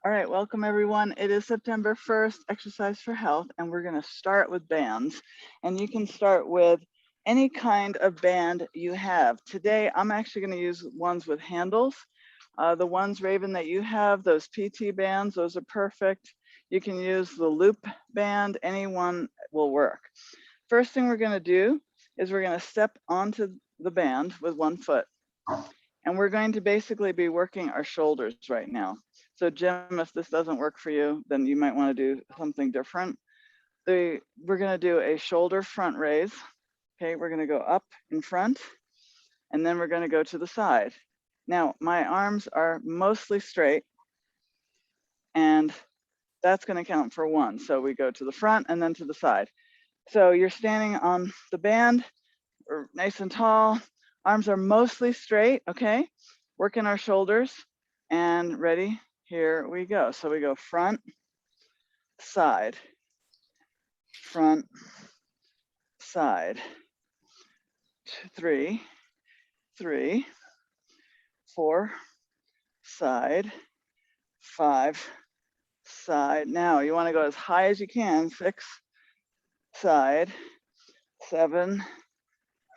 All right, welcome everyone. It is September 1st, Exercise for Health, and we're going to start with bands. And you can start with any kind of band you have. Today, I'm actually going to use ones with handles. The ones, Raven, that you have, those PT bands, those are perfect. You can use the loop band, any one will work. First thing we're going to do is we're going to step onto the band with one foot. And we're going to basically be working our shoulders right now. So Jim, if this doesn't work for you, then you might want to do something different. We're going to do a shoulder front raise. Okay, we're going to go up in front, and then we're going to go to the side. Now, my arms are mostly straight, and that's going to count for one. So we go to the front and then to the side. So you're standing on the band, or nice and tall. Arms are mostly straight, okay? Working our shoulders, and ready? Here we go. So we go front, side, front, side, 3, 3, 4, side, 5, side. Now you want to go as high as you can. 6, side, 7,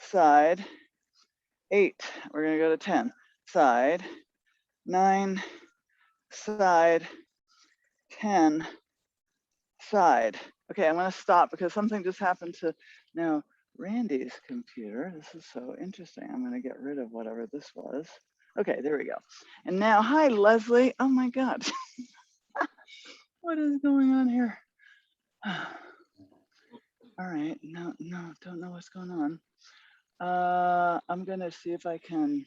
side, 8. We're going to go to 10, side, 9, side, 10, side. Okay, I'm going to stop because something just happened to now Randy's computer. This is so interesting. I'm going to get rid of whatever this was. Okay, there we go. And now, hi, Leslie. Oh my God. What is going on here? All right, no, don't know what's going on. I'm going to see if I can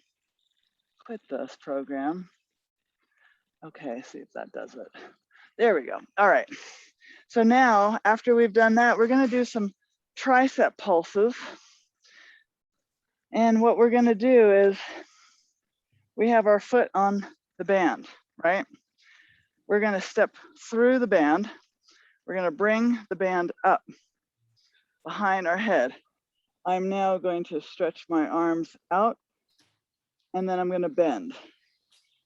quit this program. Okay, see if that does it. There we go. All right. So now, after we've done that, we're going to do some tricep pulses. And what we're going to do is we have our foot on the band, right? We're going to step through the band. We're going to bring the band up behind our head. I'm now going to stretch my arms out, and then I'm going to bend.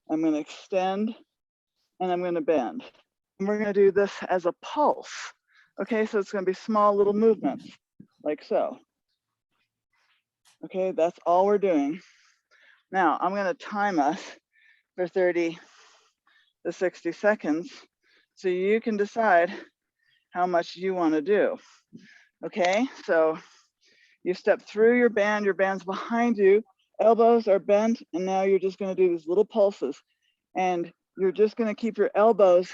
I'm going to extend, and I'm going to bend. And we're going to do this as a pulse. Okay, so it's going to be small little movements, like so. Okay, that's all we're doing. Now, I'm going to time us for 30 to 60 seconds so you can decide how much you want to do. Okay, so you step through your band's behind you, elbows are bent, and now you're just going to do these little pulses. And you're just going to keep your elbows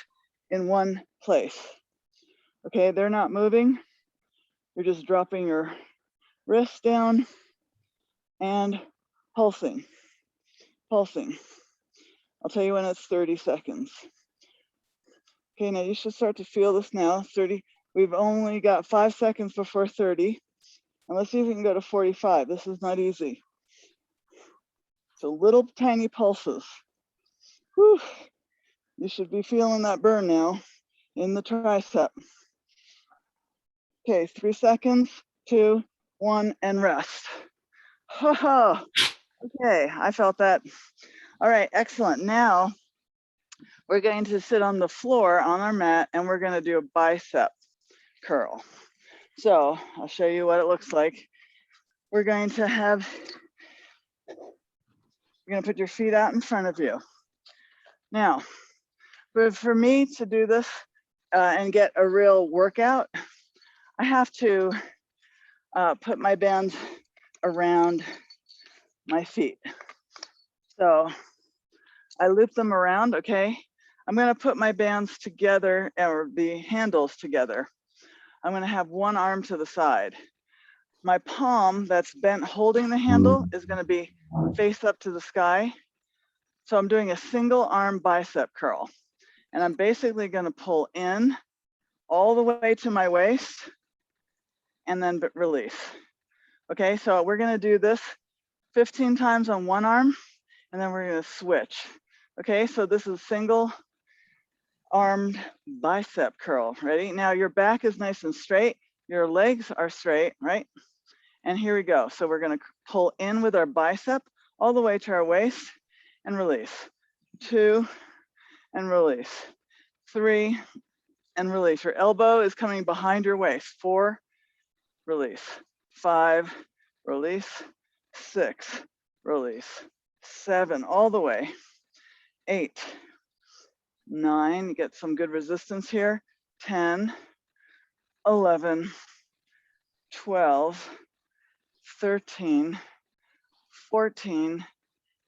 in one place. Okay, they're not moving. You're just dropping your wrists down and pulsing, pulsing. I'll tell you when it's 30 seconds. Okay, now you should start to feel this now. 30, we've only got 5 seconds before 30. And let's see if we can go to 45. This is not easy. So little tiny pulses. Whew. You should be feeling that burn now in the tricep. Okay, 3 seconds, 2, 1, and rest. Okay, I felt that. All right, excellent. Now we're going to sit on the floor on our mat, and we're going to do a bicep curl. So I'll show you what it looks like. We're going to put your feet out in front of you. Now, for me to do this and get a real workout, I have to put my bands around my feet. So I loop them around, okay? I'm gonna put my bands together, or the handles together. I'm gonna have one arm to the side. My palm that's bent holding the handle is gonna be face up to the sky. So I'm doing a single arm bicep curl. And I'm basically gonna pull in all the way to my waist and then release. Okay, so we're gonna do this 15 times on one arm, and then we're gonna switch. Okay, so this is single armed bicep curl. Ready? Now your back is nice and straight, your legs are straight, right? And here we go. So we're gonna pull in with our bicep all the way to our waist and release. 2 and release. 3, and release. Your elbow is coming behind your waist. 4, release. 5, release. 6, release. 7, all the way. 8, 9, get some good resistance here. 10, 11, 12, 13, 14,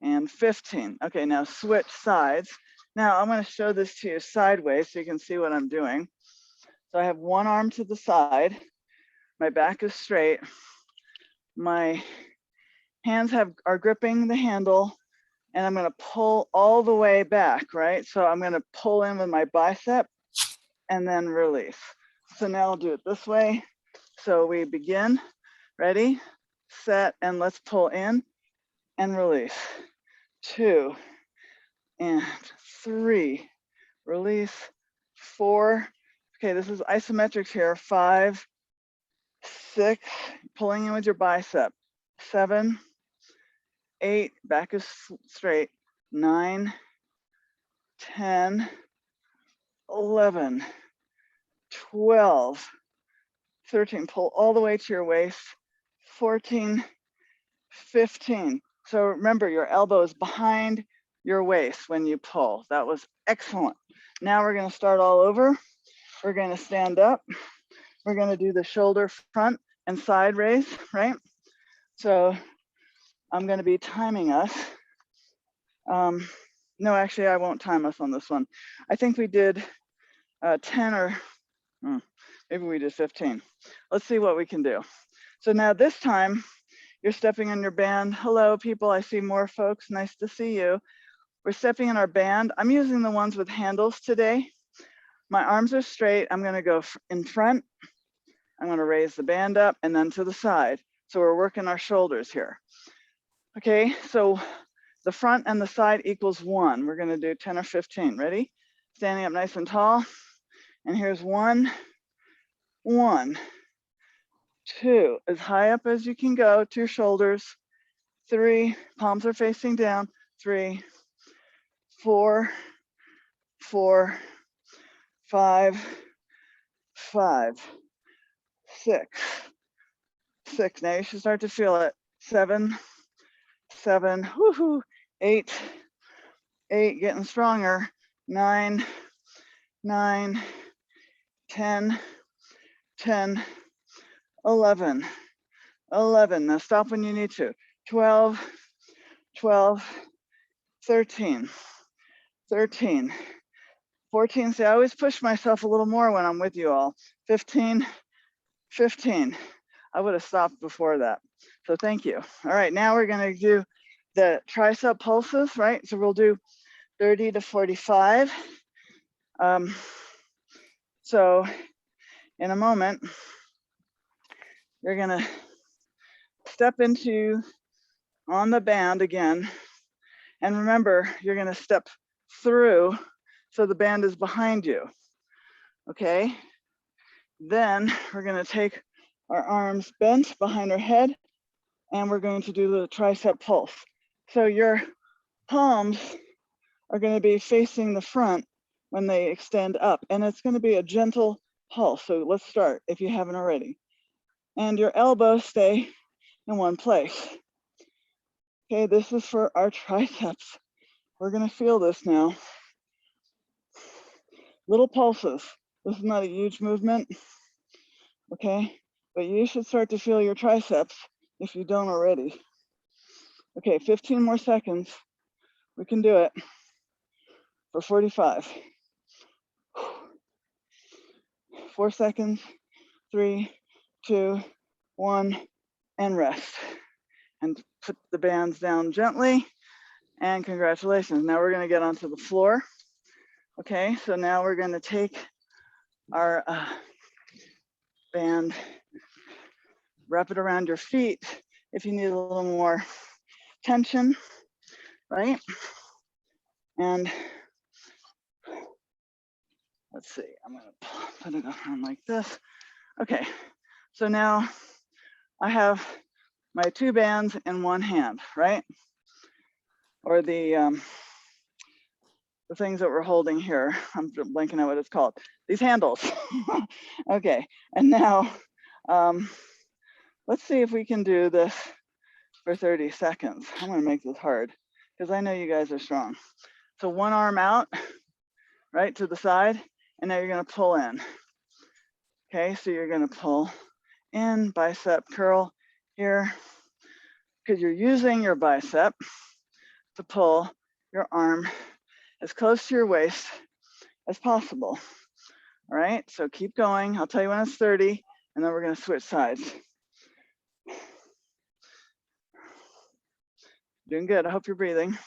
and 15. Okay, now switch sides. Now I'm going to show this to you sideways so you can see what I'm doing. So I have one arm to the side. My back is straight. My hands are gripping the handle, and I'm going to pull all the way back, right? So I'm going to pull in with my bicep and then release. So now I'll do it this way. So we begin. Ready, set, and let's pull in and release. 2 and 3, release. 4, okay, this is isometrics here. 5, 6, pulling in with your bicep. 7, 8, back is straight. 9, 10, 11, 12, 13, pull all the way to your waist. 14, 15. So remember, your elbow is behind your waist when you pull. That was excellent. Now we're going to start all over. We're going to stand up. We're going to do the shoulder front and side raise, right? So I'm going to be timing us. No, actually, I won't time us on this one. I think we did 10 or maybe we did 15. Let's see what we can do. So now this time, you're stepping on your band. Hello, people. I see more folks. Nice to see you. We're stepping in our band. I'm using the ones with handles today. My arms are straight. I'm going to go in front. I'm going to raise the band up and then to the side. So we're working our shoulders here. Okay, so the front and the side equals 1. We're going to do 10 or 15. Ready? Standing up nice and tall. And here's 1, 1, 2, as high up as you can go to your shoulders. 3, palms are facing down. 3, 4, 4, 5, 5, 6, 6. Now you should start to feel it. 7, 7, woohoo. 8, 8, getting stronger. 9, 9, 10, 10, 11, 11. Now stop when you need to. 12, 12, 13, 13, 14. See, I always push myself a little more when I'm with you all. 15, 15. I would have stopped before that. So thank you. All right, now we're going to do the tricep pulses, right? So we'll do 30 to 45. So in a moment, you're going to step into on the band again. And remember, you're going to step through so the band is behind you. Okay? Then we're going to take our arms bent behind our head, and we're going to do the tricep pulse. So your palms are going to be facing the front when they extend up, and it's going to be a gentle pulse. So let's start if you haven't already. And your elbows stay in one place. Okay, this is for our triceps. We're going to feel this now. Little pulses. This is not a huge movement, okay? But you should start to feel your triceps if you don't already. Okay, 15 more seconds. We can do it for 45. 4 seconds, 3, 2, 1, and rest. And put the bands down gently, and congratulations. Now we're gonna get onto the floor. Okay, so now we're gonna take our band, wrap it around your feet if you need a little more tension, right? And let's see, I'm gonna put it around like this. Okay, so now I have my 2 bands in one hand, right? Or the the things that we're holding here. I'm blanking out what it's called. These handles. Okay, and now let's see if we can do this for 30 seconds. I'm gonna make this hard because I know you guys are strong. So one arm out, right to the side, and now you're gonna pull in. Okay, so you're gonna pull in, bicep curl here, because you're using your bicep to pull your arm as close to your waist as possible. All right, so keep going. I'll tell you when it's 30, and then we're gonna switch sides. Doing good, I hope you're breathing. If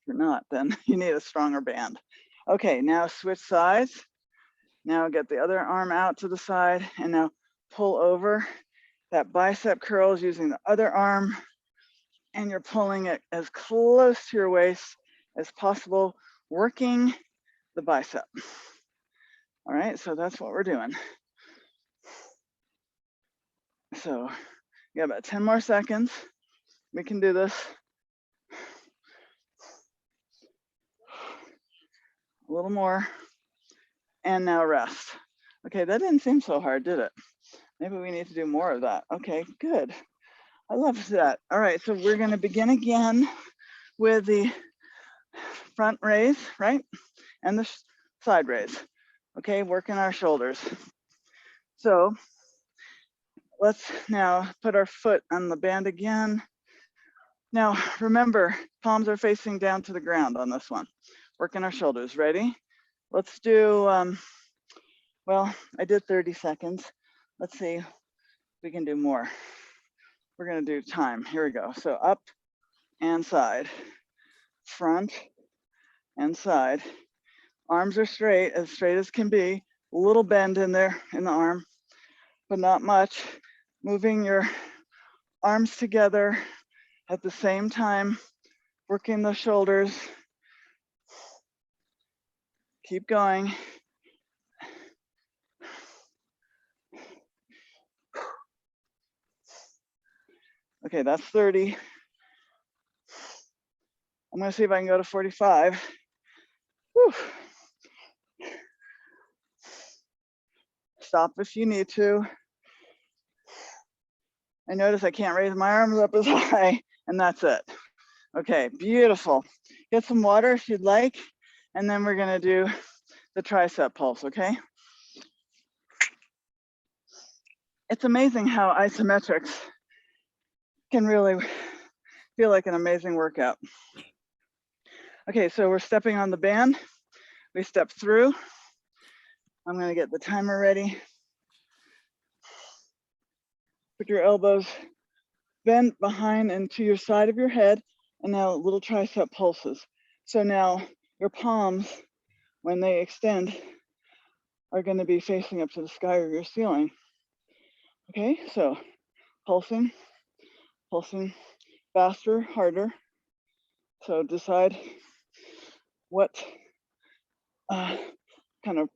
you're not, then you need a stronger band. Okay, now switch sides. Now get the other arm out to the side, and now pull over. That bicep curls using the other arm, and you're pulling it as close to your waist as possible, working the bicep. All right, so that's what we're doing. So you got about 10 more seconds. We can do this. A little more. And now rest. Okay, that didn't seem so hard, did it? Maybe we need to do more of that. Okay, good. I love that. All right, so we're gonna begin again with the front raise, right? And the side raise. Okay, working our shoulders. So let's now put our foot on the band again. Now, remember, palms are facing down to the ground on this one. Working our shoulders, ready? Let's do, well, I did 30 seconds. Let's see if we can do more. We're gonna do time, here we go. So up and side, front and side. Arms are straight as can be. A little bend in there in the arm, but not much. Moving your arms together at the same time, working the shoulders. Keep going. Okay, that's 30. I'm gonna see if I can go to 45. Whew. Stop if you need to. I notice I can't raise my arms up as high, and that's it. Okay, beautiful. Get some water if you'd like, and then we're gonna do the tricep pulse, okay? It's amazing how isometrics can really feel like an amazing workout. Okay, so we're stepping on the band. We step through. I'm gonna get the timer ready. Put your elbows bent behind and to your side of your head, and now little tricep pulses. So now your palms, when they extend, are gonna be facing up to the sky or your ceiling. Okay, so pulsing, pulsing, faster, harder. So decide what kind of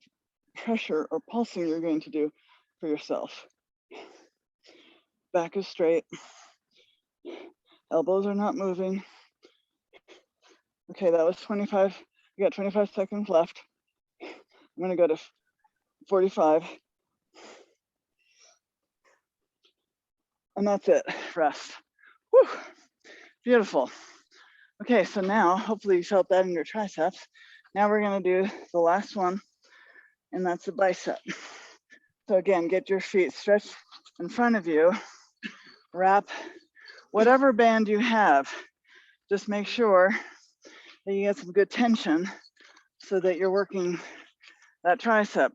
pressure or pulsing you're going to do for yourself. Back is straight, elbows are not moving. Okay, that was 25. We got 25 seconds left. I'm gonna go to 45. And that's it, rest. Whew. Beautiful. Okay, so now, hopefully you felt that in your triceps. Now we're gonna do the last one, and that's the bicep. So again, get your feet stretched in front of you. Wrap whatever band you have. Just make sure that you get some good tension so that you're working that tricep.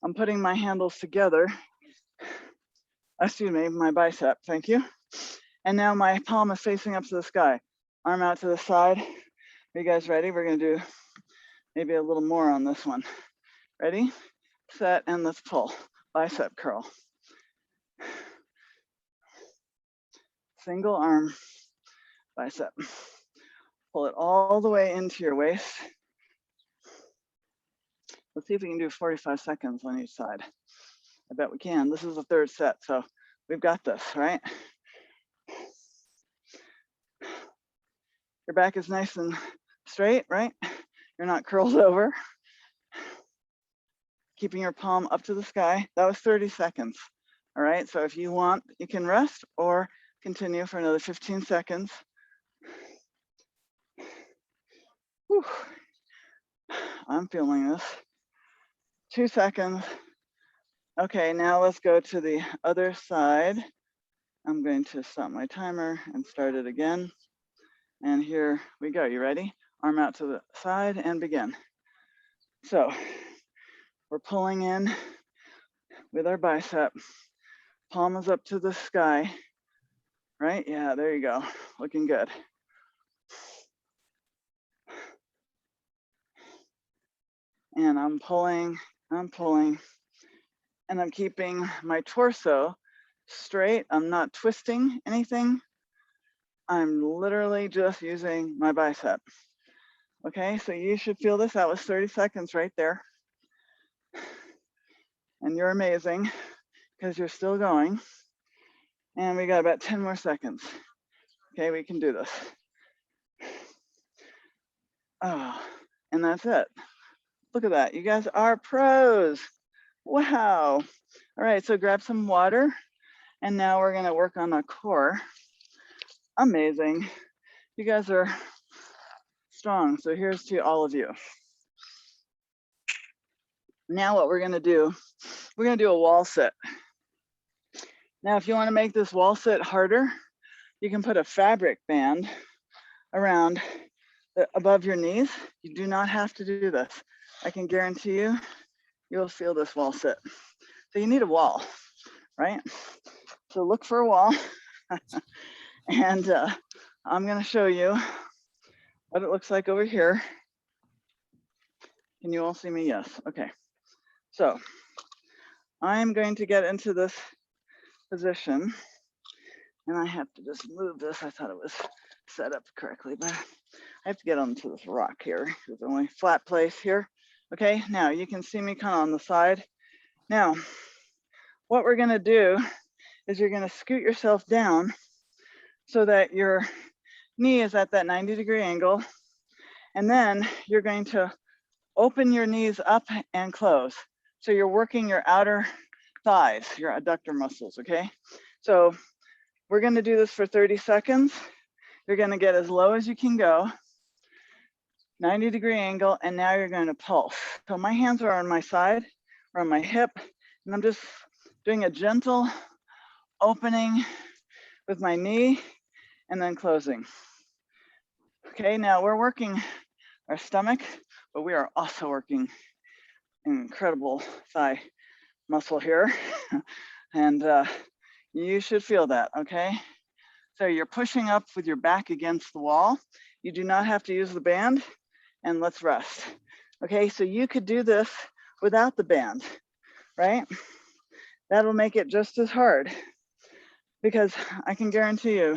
I'm putting my handles together. Excuse me, my bicep, thank you. And now my palm is facing up to the sky. Arm out to the side. Are you guys ready? We're gonna do maybe a little more on this one. Ready, set, and let's pull. Bicep curl. Single arm bicep. Pull it all the way into your waist. Let's see if we can do 45 seconds on each side. I bet we can. This is the third set, so we've got this, right? Your back is nice and straight, right? You're not curled over. Keeping your palm up to the sky. That was 30 seconds. All right, so if you want, you can rest or continue for another 15 seconds. Whew. I'm feeling this. 2 seconds. Okay, now let's go to the other side. I'm going to stop my timer and start it again. And here we go. You ready? Arm out to the side and begin. So we're pulling in with our bicep. Palm is up to the sky, right? Yeah, there you go. Looking good. And I'm pulling, and I'm keeping my torso straight. I'm not twisting anything. I'm literally just using my bicep. Okay, so you should feel this. That was 30 seconds right there. And you're amazing because you're still going. And we got about 10 more seconds. Okay, we can do this. Oh, and that's it. Look at that. You guys are pros. Wow. All right, so grab some water. And now we're gonna work on the core. Amazing. You guys are strong. So here's to all of you. Now what we're gonna do a wall sit. Now, if you wanna make this wall sit harder, you can put a fabric band around above your knees. You do not have to do this. I can guarantee you, you'll feel this wall sit. So you need a wall, right? So look for a wall. And I'm gonna show you what it looks like over here. Can you all see me? Yes, okay. So I'm going to get into this position and I have to just move this. I thought it was set up correctly, but I have to get onto this rock here. There's only flat place here. Okay, now you can see me kind of on the side. Now, what we're gonna do is you're gonna scoot yourself down so that your knee is at that 90-degree angle. And then you're going to open your knees up and close. So you're working your outer thighs, your adductor muscles, okay? So we're gonna do this for 30 seconds. You're gonna get as low as you can go, 90-degree angle, and now you're gonna pulse. So my hands are on my side or on my hip, and I'm just doing a gentle opening with my knee and then closing. Okay, now we're working our stomach, but we are also working an incredible thigh muscle here. And you should feel that, okay? So you're pushing up with your back against the wall. You do not have to use the band, and let's rest. Okay, so you could do this without the band, right? That'll make it just as hard because I can guarantee you,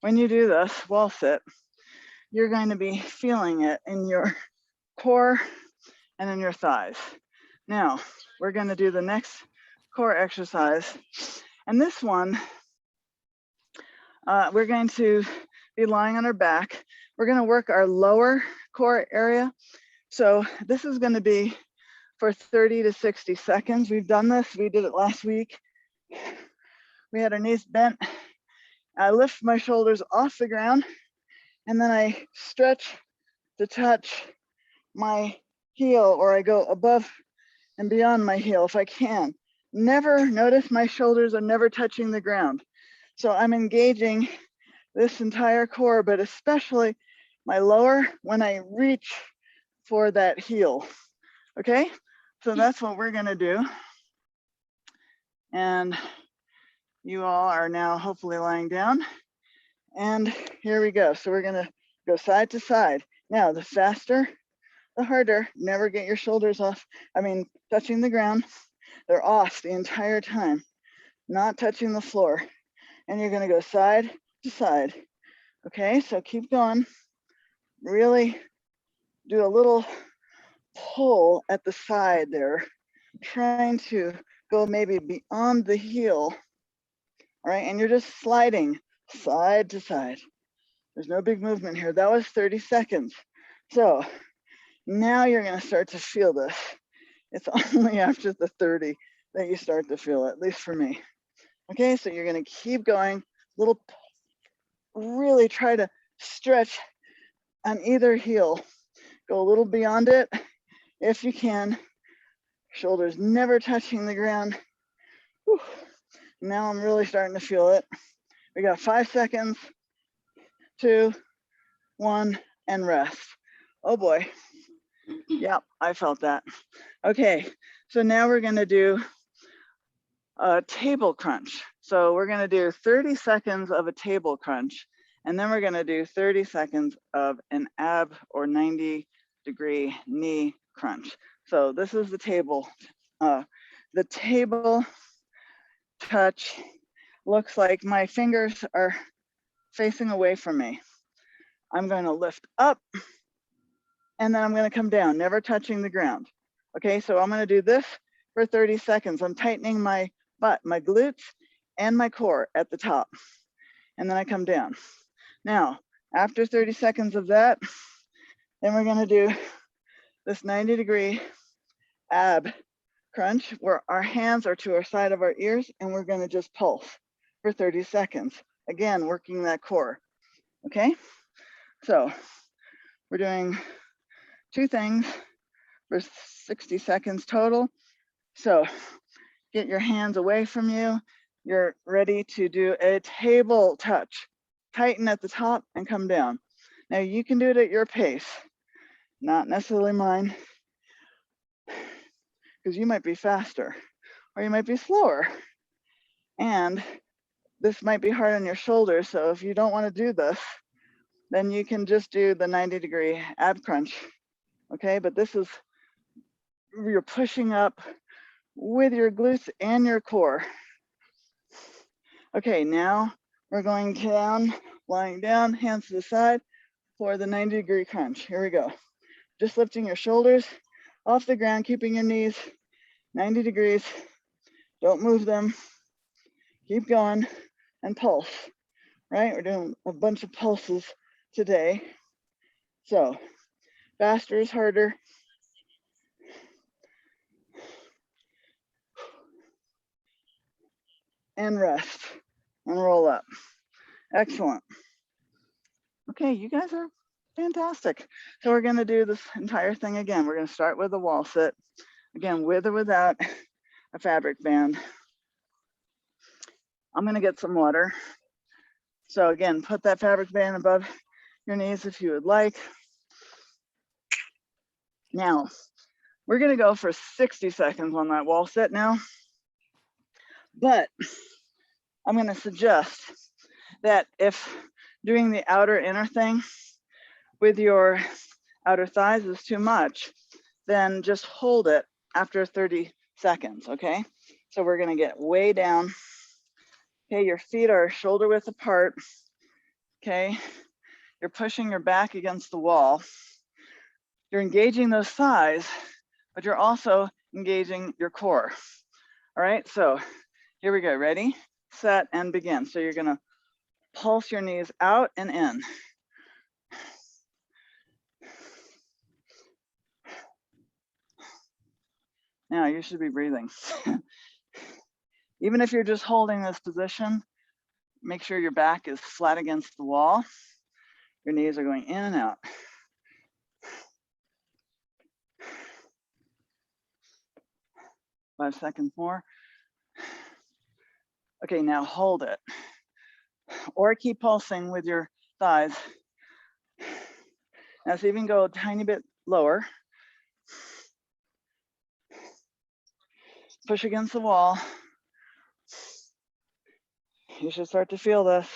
when you do this wall sit, you're going to be feeling it in your core and in your thighs. Now, we're gonna do the next core exercise. And this one, we're going to be lying on our back. We're gonna work our lower core area. So this is gonna be for 30 to 60 seconds. We've done this, we did it last week. We had our knees bent. I lift my shoulders off the ground and then I stretch to touch my heel, or I go above and beyond my heel if I can. Never notice my shoulders are never touching the ground. So I'm engaging this entire core, but especially my lower when I reach for that heel. Okay, so that's what we're gonna do. And you all are now hopefully lying down. And here we go. So we're gonna go side to side. Now, the faster, the harder. Never get your shoulders off. Touching the ground. They're off the entire time, not touching the floor. And you're gonna go side to side. Okay, so keep going. Really do a little pull at the side there, trying to go maybe beyond the heel. All right, and you're just sliding side to side. There's no big movement here. That was 30 seconds. So now you're gonna start to feel this. It's only after the 30 that you start to feel it, at least for me. Okay, so you're gonna keep going, really try to stretch on either heel. Go a little beyond it if you can. Shoulders never touching the ground. Whew. Now I'm really starting to feel it. We got 5 seconds, 2, 1, and rest. Oh boy. Yep, I felt that. Okay, so now we're gonna do a table crunch. So we're gonna do 30 seconds of a table crunch, and then we're gonna do 30 seconds of an ab or 90-degree knee crunch. So this is the table. The table touch looks like my fingers are facing away from me. I'm going to lift up and then I'm going to come down, never touching the ground. Okay, so I'm going to do this for 30 seconds. I'm tightening my butt, my glutes, and my core at the top. And then I come down. Now, after 30 seconds of that, then we're going to do this 90-degree ab crunch where our hands are to our side of our ears and we're going to just pulse for 30 seconds. Again, working that core. Okay, so we're doing 2 things for 60 seconds total. So get your hands away from you. You're ready to do a table touch. Tighten at the top and come down. Now you can do it at your pace, not necessarily mine, because you might be faster or you might be slower. And this might be hard on your shoulders. So if you don't want to do this, then you can just do the 90-degree ab crunch. Okay, but this is, you're pushing up with your glutes and your core. Okay, now we're going down, lying down, hands to the side for the 90-degree crunch. Here we go. Just lifting your shoulders off the ground, keeping your knees 90 degrees. Don't move them. Keep going and pulse, right? We're doing a bunch of pulses today. So faster is harder. And rest and roll up. Excellent. Okay, you guys are fantastic. So we're gonna do this entire thing again. We're gonna start with a wall sit. Again, with or without a fabric band. I'm gonna get some water. So again, put that fabric band above your knees if you would like. Now, we're gonna go for 60 seconds on that wall sit now. But I'm gonna suggest that if doing the outer inner thing with your outer thighs is too much, then just hold it after 30 seconds, okay? So we're gonna get way down. Okay, your feet are shoulder width apart, okay? You're pushing your back against the wall. You're engaging those thighs, but you're also engaging your core. All right, so here we go, ready, set, and begin. So you're gonna pulse your knees out and in. Now you should be breathing. Even if you're just holding this position, make sure your back is flat against the wall. Your knees are going in and out. Five seconds more. Okay, now hold it. Or keep pulsing with your thighs. Now, so even go a tiny bit lower. Push against the wall. You should start to feel this,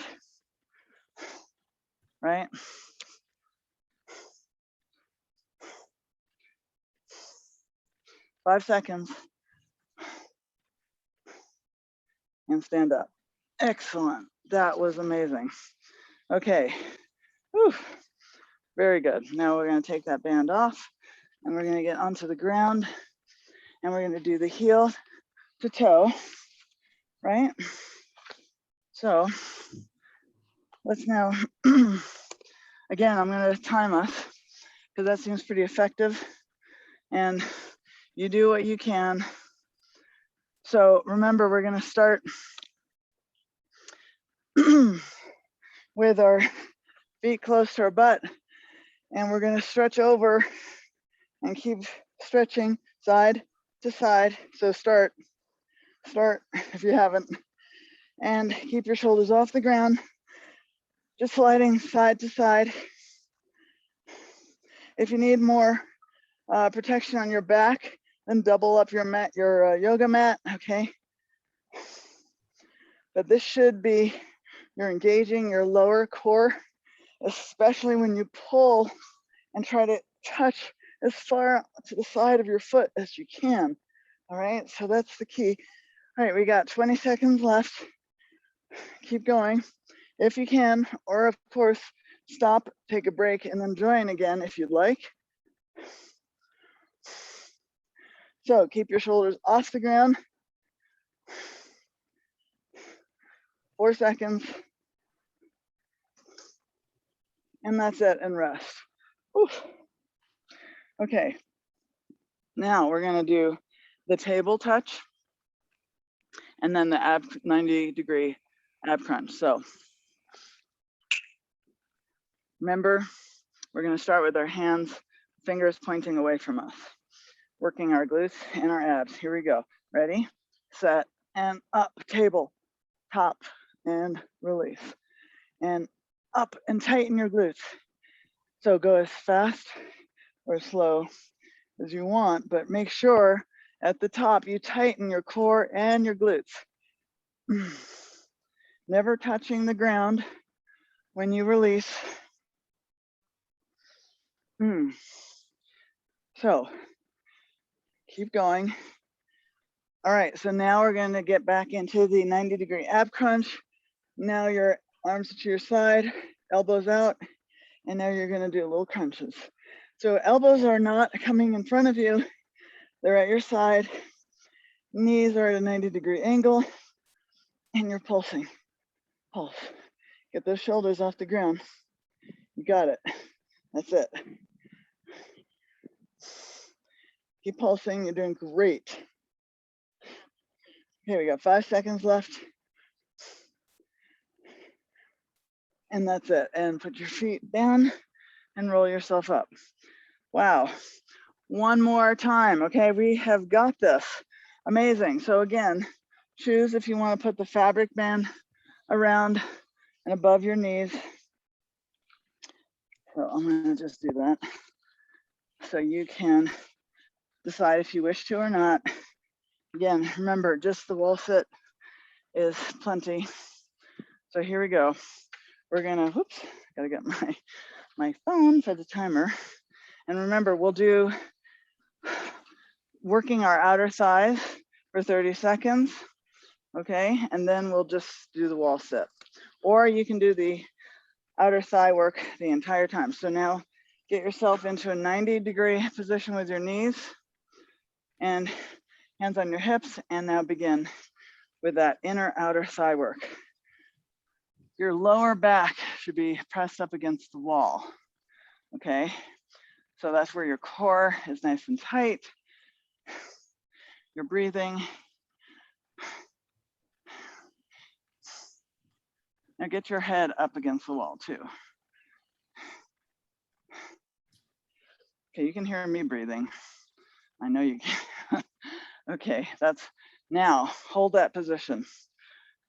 right? Five seconds. And stand up. Excellent. That was amazing. Okay. Whew. Very good. Now we're going to take that band off and we're going to get onto the ground and we're going to do the heel to toe, right? So let's now Again, I'm going to time us because that seems pretty effective. And you do what you can. So remember, we're going to start with our feet close to our butt, and we're going to stretch over and keep stretching side to side. So start if you haven't, and keep your shoulders off the ground, just sliding side to side. If you need more protection on your back, then double up your mat, your yoga mat, okay? But this should be, you're engaging your lower core, especially when you pull and try to touch as far to the side of your foot as you can. All right, so that's the key. All right, we got 20 seconds left. Keep going if you can, or of course, stop, take a break, and then join again if you'd like. So keep your shoulders off the ground. 4 seconds. And that's it, and rest. Oof. Okay, now we're gonna do the table touch and then the ab 90-degree ab crunch. So remember, we're gonna start with our hands, fingers pointing away from us, working our glutes and our abs. Here we go. Ready, set, and up, table, top, and release. And up and tighten your glutes. So go as fast or slow as you want, but make sure at the top you tighten your core and your glutes. Never touching the ground when you release. So keep going. All right, so now we're going to get back into the 90-degree ab crunch. Now your arms to your side, elbows out, and now you're going to do little crunches. So elbows are not coming in front of you, they're at your side. Knees are at a 90-degree angle, and you're pulsing. Pulse. Get those shoulders off the ground. You got it. That's it. Keep pulsing. You're doing great. Okay, we got 5 seconds left. And that's it. And put your feet down and roll yourself up. Wow. One more time. Okay, we have got this. Amazing. So again, choose if you want to put the fabric band around and above your knees. So I'm going to just do that. So you can decide if you wish to or not. Again, remember, just the wall sit is plenty. So here we go. We're gonna, whoops, gotta get my phone for the timer. And remember, we'll do working our outer thighs for 30 seconds, okay? And then we'll just do the wall sit. Or you can do the outer thigh work the entire time. So now get yourself into a 90-degree position with your knees and hands on your hips, and now begin with that inner outer thigh work. Your lower back should be pressed up against the wall, okay? So that's where your core is nice and tight. You're breathing. Now get your head up against the wall too. Okay, you can hear me breathing. I know you can. Okay, that's, now hold that position.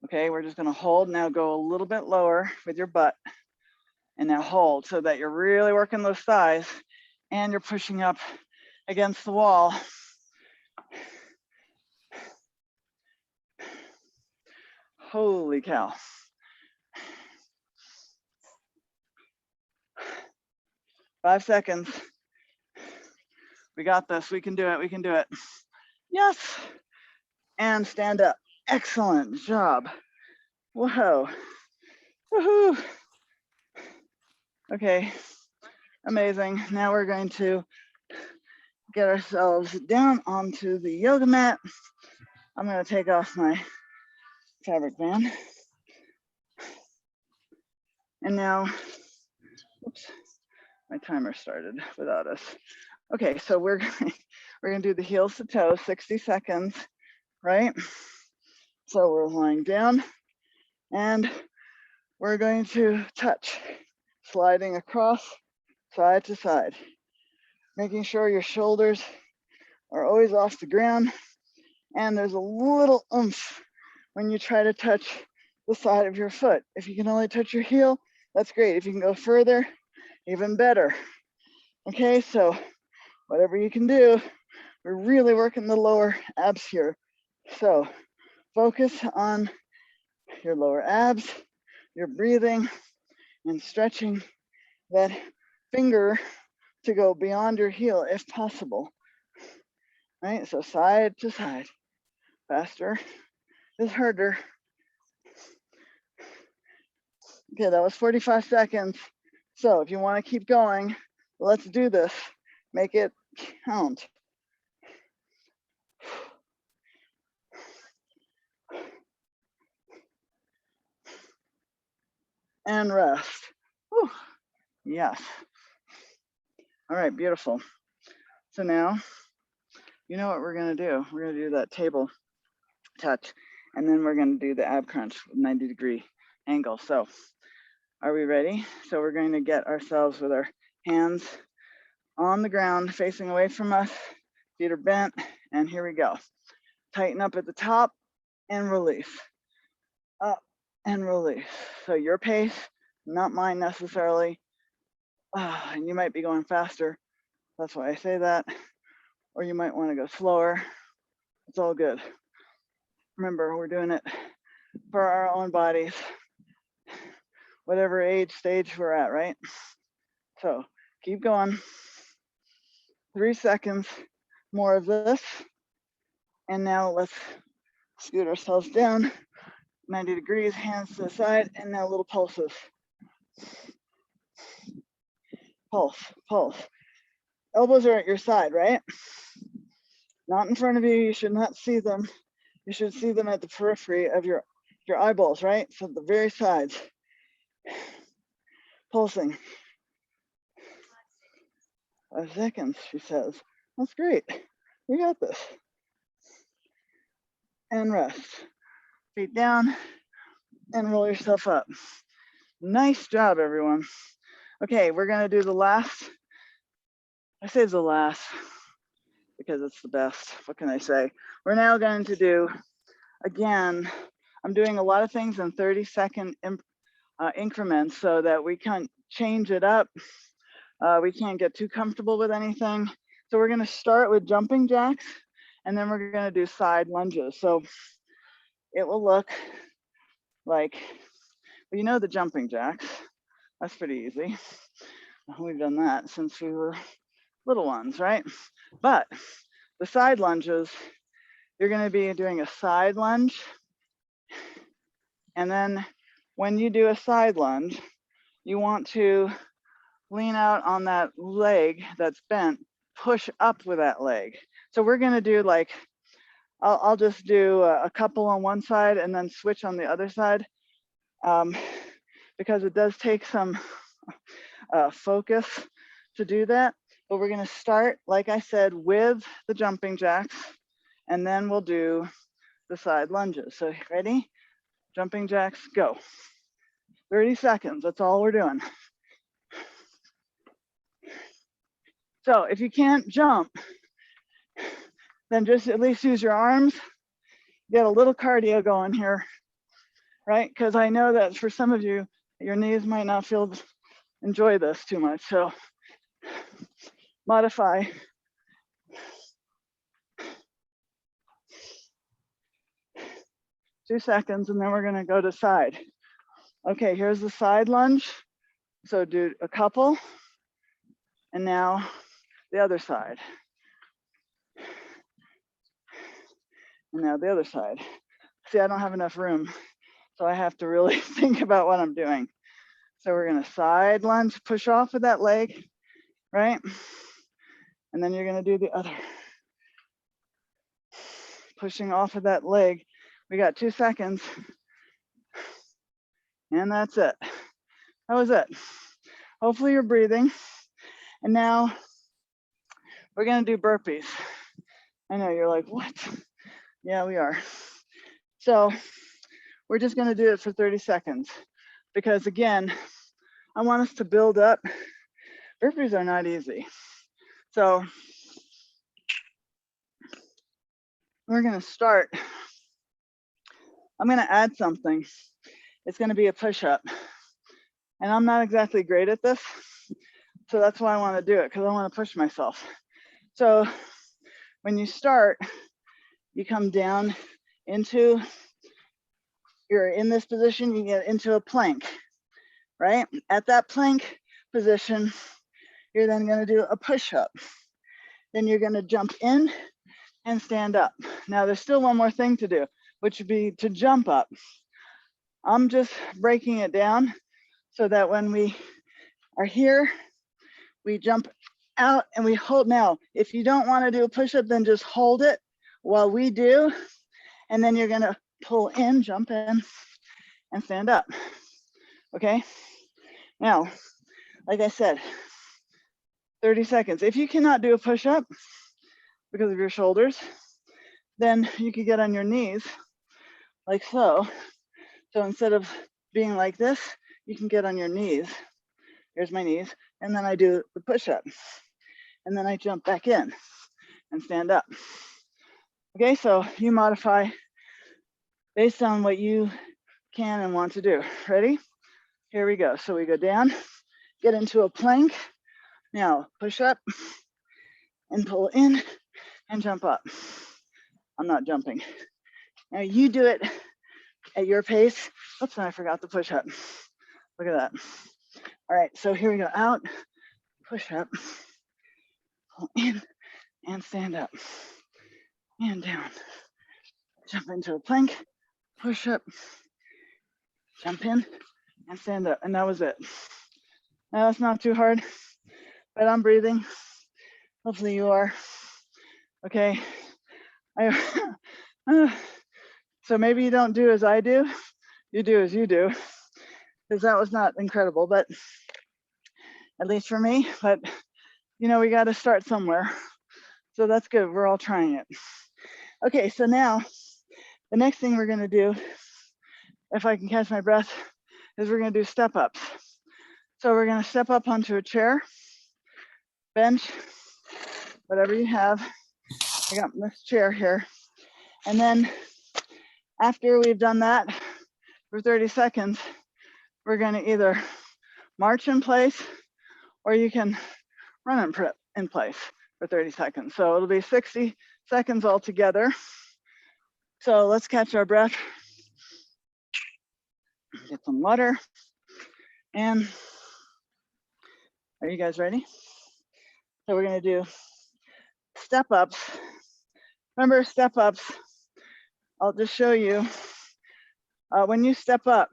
Okay, we're just gonna hold, now go a little bit lower with your butt, and now hold so that you're really working those thighs and you're pushing up against the wall. Holy cow. Five seconds. We got this, we can do it, we can do it. Yes, and stand up. Excellent job. Whoa, woohoo. Okay, amazing. Now we're going to get ourselves down onto the yoga mat. I'm gonna take off my fabric band. And now Oops, my timer started without us. Okay, so we're gonna do the heels to toes, 60 seconds, right? So we're lying down and we're going to touch, sliding across side to side, making sure your shoulders are always off the ground. And there's a little oomph when you try to touch the side of your foot. If you can only touch your heel, that's great. If you can go further, even better. Okay, so whatever you can do, we're really working the lower abs here. So focus on your lower abs, your breathing, and stretching that finger to go beyond your heel if possible. Right, so side to side. Faster is harder. Okay, that was 45 seconds. So if you want to keep going, let's do this. Make it count. And rest. Whew. Yes. All right, beautiful. So now, you know what we're gonna do. We're gonna do that table touch, and then we're gonna do the ab crunch with 90-degree angle. So are we ready? So we're going to get ourselves with our hands on the ground, facing away from us, feet are bent, and here we go. Tighten up at the top and release. Up and release. So your pace, not mine necessarily. And you might be going faster. That's why I say that. Or you might want to go slower. It's all good. Remember, we're doing it for our own bodies, whatever age stage we're at, right? So keep going. 3 seconds more of this. And now let's scoot ourselves down 90 degrees, hands to the side, and now little pulses. Pulse, pulse. Elbows are at your side, right? Not in front of you. You should not see them. You should see them at the periphery of your eyeballs, right? So the very sides. Pulsing. 5 seconds, she says. That's great. You got this. And rest. Feet down and roll yourself up. Nice job, everyone. Okay, we're gonna do the last. I say the last because it's the best. What can I say? We're now going to do, again, I'm doing a lot of things in 30-second increments so that we can change it up. We can't get too comfortable with anything. So we're gonna start with jumping jacks, and then we're gonna do side lunges. So it will look like, well, you know the jumping jacks. That's pretty easy. We've done that since we were little ones, right? But the side lunges, you're gonna be doing a side lunge. And then when you do a side lunge, you want to lean out on that leg that's bent, push up with that leg. So we're gonna do like, I'll just do a couple on one side and then switch on the other side, because it does take some focus to do that. But we're gonna start, like I said, with the jumping jacks, and then we'll do the side lunges. So ready? Jumping jacks, go. 30 seconds, that's all we're doing. So if you can't jump, then just at least use your arms. Get a little cardio going here, right? Because I know that for some of you, your knees might not enjoy this too much. So modify. Two seconds, and then we're gonna go to side. Okay, here's the side lunge. So do a couple, and now the other side. And now the other side. See, I don't have enough room, so I have to really think about what I'm doing. So we're gonna side lunge, push off with that leg, right? And then you're gonna do the other. Pushing off of that leg. We got 2 seconds. And that's it. That was it. Hopefully you're breathing. And now we're gonna do burpees. I know you're like, what? Yeah, we are. So we're just gonna do it for 30 seconds because again, I want us to build up. Burpees are not easy. So we're gonna start. I'm gonna add something. It's gonna be a push-up. And I'm not exactly great at this. So that's why I wanna do it, because I wanna push myself. So when you start, you come down into, you're in this position, you get into a plank, right? At that plank position, you're then gonna do a push-up. Then you're gonna jump in and stand up. Now there's still one more thing to do, which would be to jump up. I'm just breaking it down so that when we are here, we jump out and we hold. Now, if you don't wanna do a push-up, then just hold it while we do, and then you're gonna pull in, jump in, and stand up, okay? Now, like I said, 30 seconds. If you cannot do a push-up because of your shoulders, then you could get on your knees, like so. So instead of being like this, you can get on your knees. Here's my knees, and then I do the push-up. And then I jump back in and stand up. Okay, so you modify based on what you can and want to do. Ready? Here we go. So we go down, get into a plank. Now push up and pull in and jump up. I'm not jumping. Now you do it at your pace. Oops, and I forgot the push up. Look at that. All right, so here we go. Out, push up, pull in and stand up. And down. Jump into a plank, push up, jump in and stand up. And that was it. Now that's not too hard, but I'm breathing. Hopefully you are. Okay. So maybe you don't do as I do, you do as you do, because that was not incredible, but at least for me, but you know, we got to start somewhere. So that's good. We're all trying it. Okay, so now the next thing we're going to do, if I can catch my breath, is we're going to do step ups. So we're going to step up onto a chair, bench, whatever you have. I got this chair here. And then after we've done that for 30 seconds, we're going to either march in place or you can run in place for 30 seconds. So it'll be 60 seconds altogether. So let's catch our breath. Get some water. And are you guys ready? So we're going to do step ups. Remember, step ups, I'll just show you. When you step up,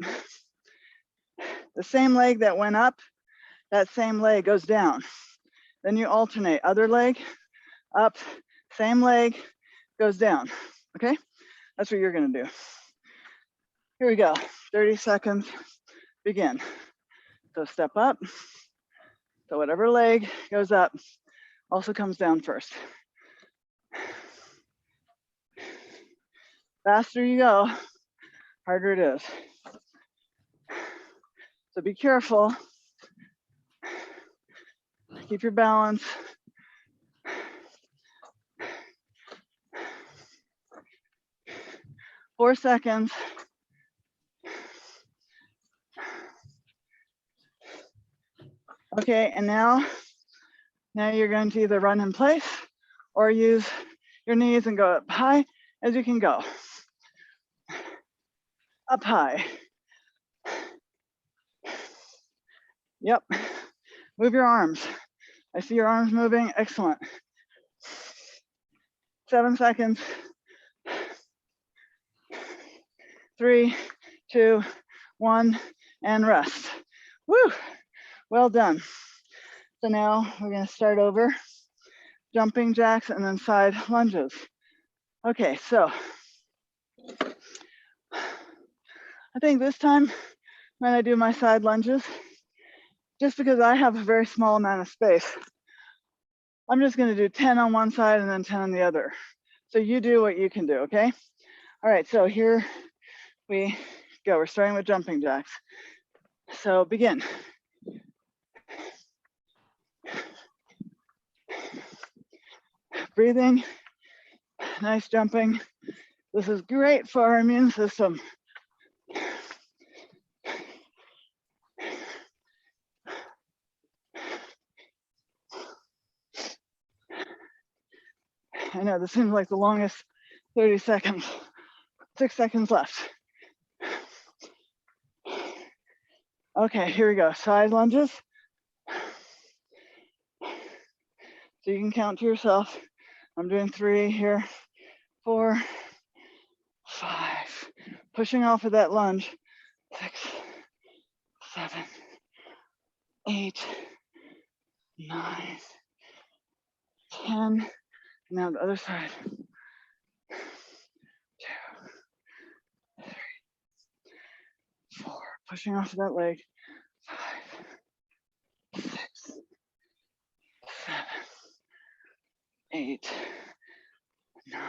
the same leg that went up, that same leg goes down. Then you alternate, other leg, up, same leg, goes down, okay? That's what you're gonna do. Here we go, 30 seconds, begin. So step up, so whatever leg goes up also comes down first. Faster you go, harder it is. So be careful, keep your balance. Four seconds. Okay, and now you're going to either run in place or use your knees and go up high as you can go. Up high. Yep, move your arms. I see your arms moving, excellent. 7 seconds. 3, 2, 1, and rest. Woo, well done. So now we're gonna start over, jumping jacks and then side lunges. Okay, so I think this time when I do my side lunges, just because I have a very small amount of space, I'm just gonna do 10 on one side and then 10 on the other. So you do what you can do, okay? All right, so here we go. We're starting with jumping jacks. So begin. Breathing, nice jumping. This is great for our immune system. I know this seems like the longest 30 seconds. 6 seconds left. Okay, here we go. Side lunges. So you can count to yourself. I'm doing 3 here, 4, 5. Pushing off of that lunge. 6, 7, 8, 9, 10. Now the other side. 2, 3, 4. Pushing off of that leg. 5, 6, 7, 8, 9,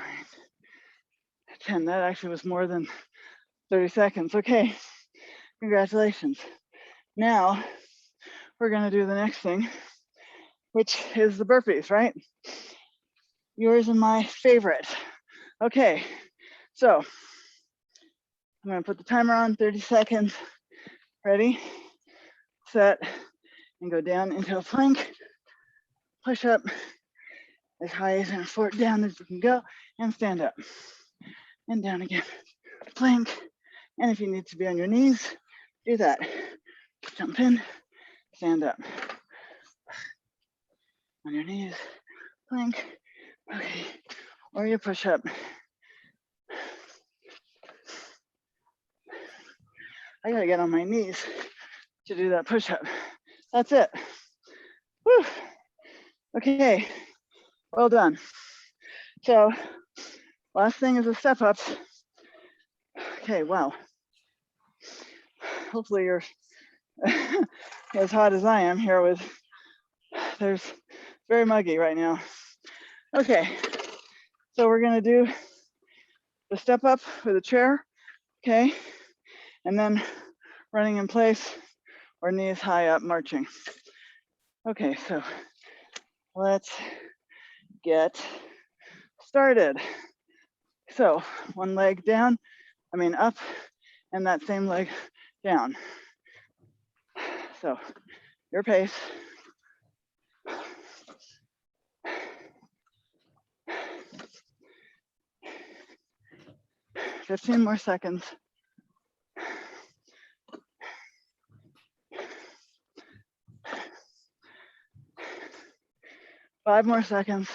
10. That actually was more than 30 seconds. Okay, congratulations. Now we're gonna do the next thing, which is the burpees, right? Yours and my favorite. Okay, so I'm gonna put the timer on, 30 seconds. Ready, set, and go down into a plank. Push up as high as and forward down as you can go, and stand up. And down again, plank. And if you need to be on your knees, do that. Jump in, stand up. On your knees, plank. Okay, or you push up. I gotta get on my knees to do that push up. That's it. Whew. Okay, well done. So last thing is the step ups. Okay, wow. Hopefully you're as hot as I am here with, there's very muggy right now. Okay, so we're gonna do the step up with a chair, okay? And then running in place or knees high up, marching. Okay, so let's get started. So one leg down, up, and that same leg down. So your pace. $15 more seconds. Five more seconds.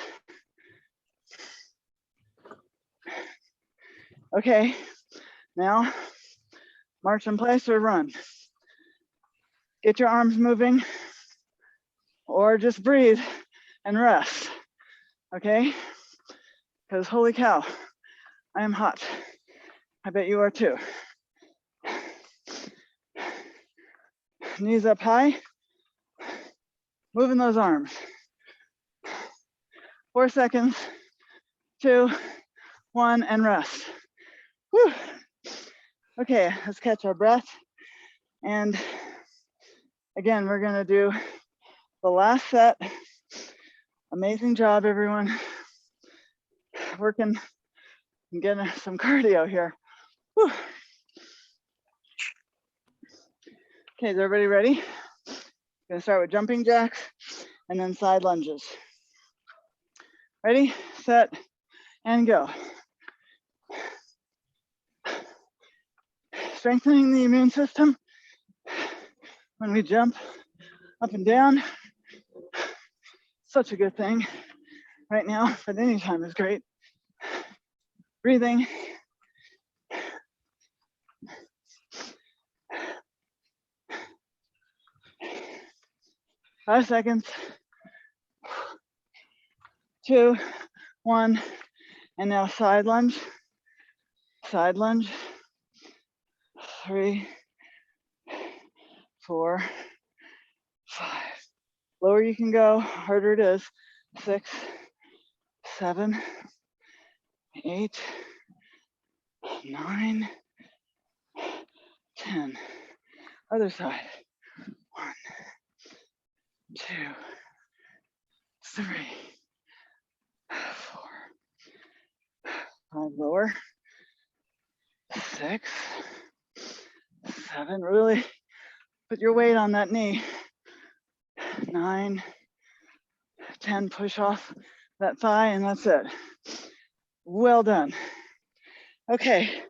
Okay, now march in place or run. Get your arms moving or just breathe and rest, okay? Because holy cow, I am hot. I bet you are too. Knees up high, moving those arms. 4 seconds, 2, 1, and rest. Whew. Okay, let's catch our breath. And again, we're gonna do the last set. Amazing job, everyone. Working and getting some cardio here. Whew. Okay, is everybody ready? Gonna start with jumping jacks and then side lunges. Ready, set, and go. Strengthening the immune system when we jump up and down. Such a good thing right now, but any time is great. Breathing. Five seconds. 2, 1, and now side lunge. Side lunge. 3, 4, Lower you can go, harder it is. 6, 7, 8, 9, 10. Other side. 1, 2, 3, 4, 5. Lower. 6, 7. Really put your weight on that knee. 9, 10. Push off that thigh, and that's it. Well done. Okay.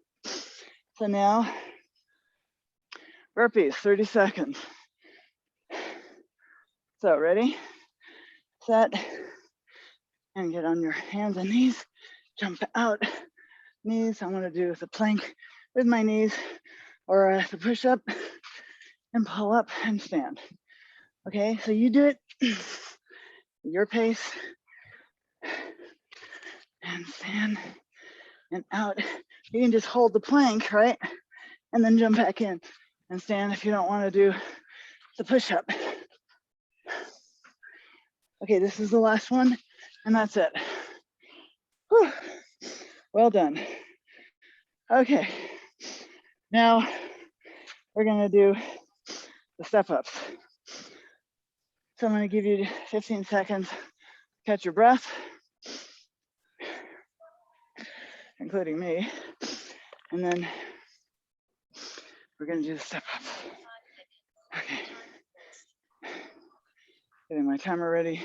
So now burpees, 30 seconds. So ready, set, and get on your hands and knees. Jump out, knees. I'm gonna do the plank with my knees, or the push up and pull up and stand. Okay, so you do it your pace, and stand and out. You can just hold the plank, right? And then jump back in and stand if you don't want to do the push up. Okay, this is the last one, and that's it. Whew. Well done. Okay, now we're gonna do the step ups. So I'm gonna give you 15 seconds, catch your breath, including me, and then we're gonna do the step ups. Okay, getting my timer ready.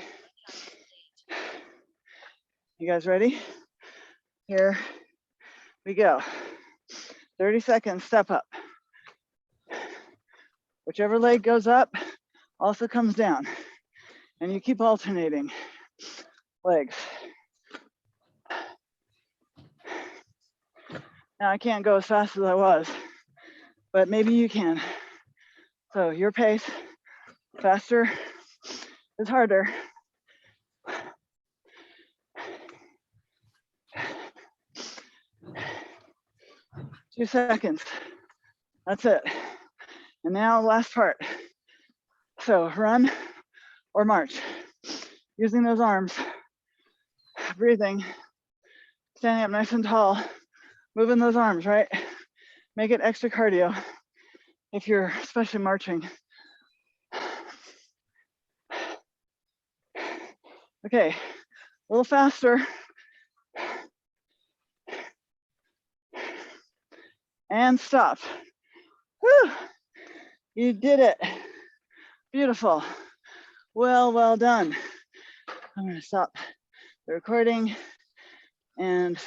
You guys ready? Here we go. 30 seconds, step up. Whichever leg goes up also comes down, and you keep alternating legs. Now I can't go as fast as I was, but maybe you can. So your pace, faster is harder. 2 seconds, that's it. And now last part. So run or march, using those arms, breathing, standing up nice and tall, moving those arms, right? Make it extra cardio if you're especially marching. Okay, a little faster. And stop. Whew. You did it. Beautiful. Well done. I'm gonna stop the recording and